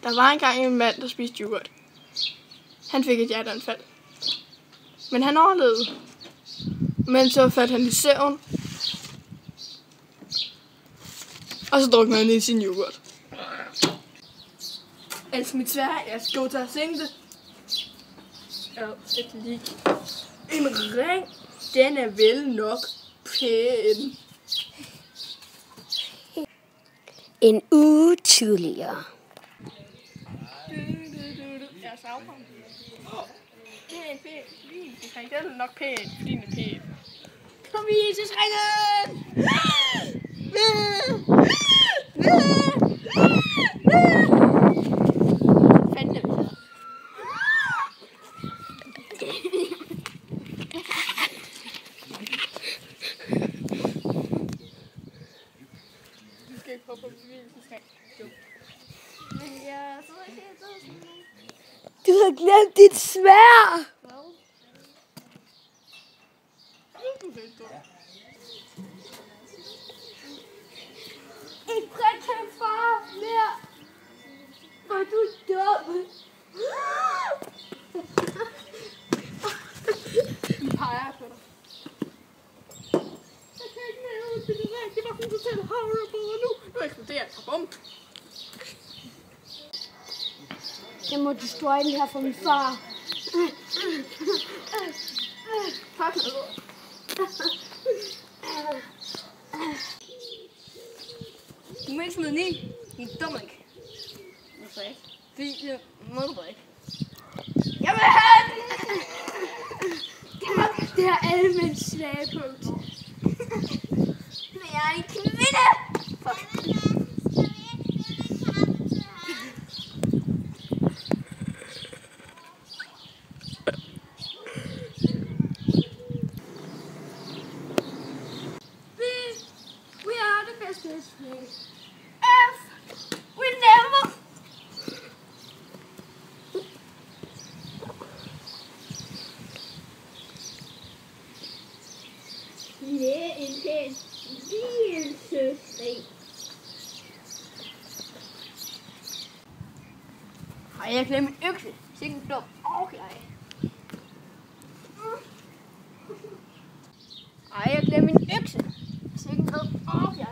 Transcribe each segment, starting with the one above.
Der var engang en mand, der spiste yoghurt. Han fik et hjerteanfald. Men han overlevede. Men så faldt han i søvn. Og så druknede han i sin yoghurt. Altså mit svær, jeg skal gå til at synge det. Et lig. En ring, den er vel nok pæn. En uge tidligere. Jeg savner ham. Det er en pæn Jesusring. Den er nok pæn, fordi den er pæn. Kom i Jesusringen! Fanden er vi her? Du skal ikke prøve på Jesusring. Men jeg sidder ikke helt sådan. Du har glemt dit sværd! Ikke prik til far mere! Hvor er du dum! Nu peger jeg på dig. Jeg kan ikke mere ud til det der. Det var sådan totalt havrebrød nu. Nu eksploderer jeg. Bum. Jeg må destroye den her for min far. Fuck noget. Du må ikke smide den i. Din dummek. Hvorfor ikke? Fordi det må du ikke. Jeg vil have den! Det er alle mine svagepunkt. Men jeg er en kvinde! Fuck. We are the bestest friends. F, we never. Det er en pæn vielsesring. Ej, jeg glemte min økse. Sikke en dum. Okay. Ej, jeg glemte min økse. Sikke en dum. Okay.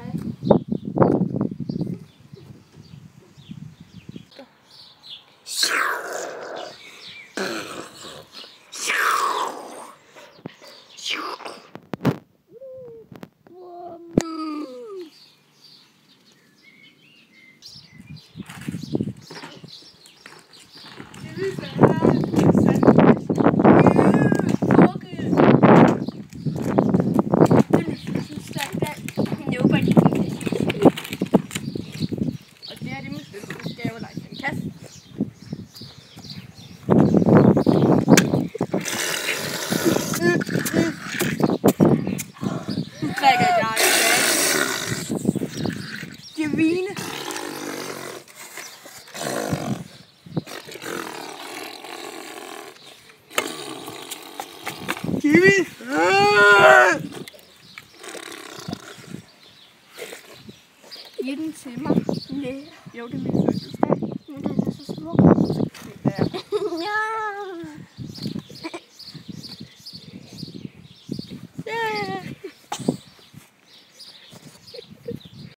Divine. Giv den til mig. Nej. Jo, det er min fødselsdag. Men den er så smuk. Ja.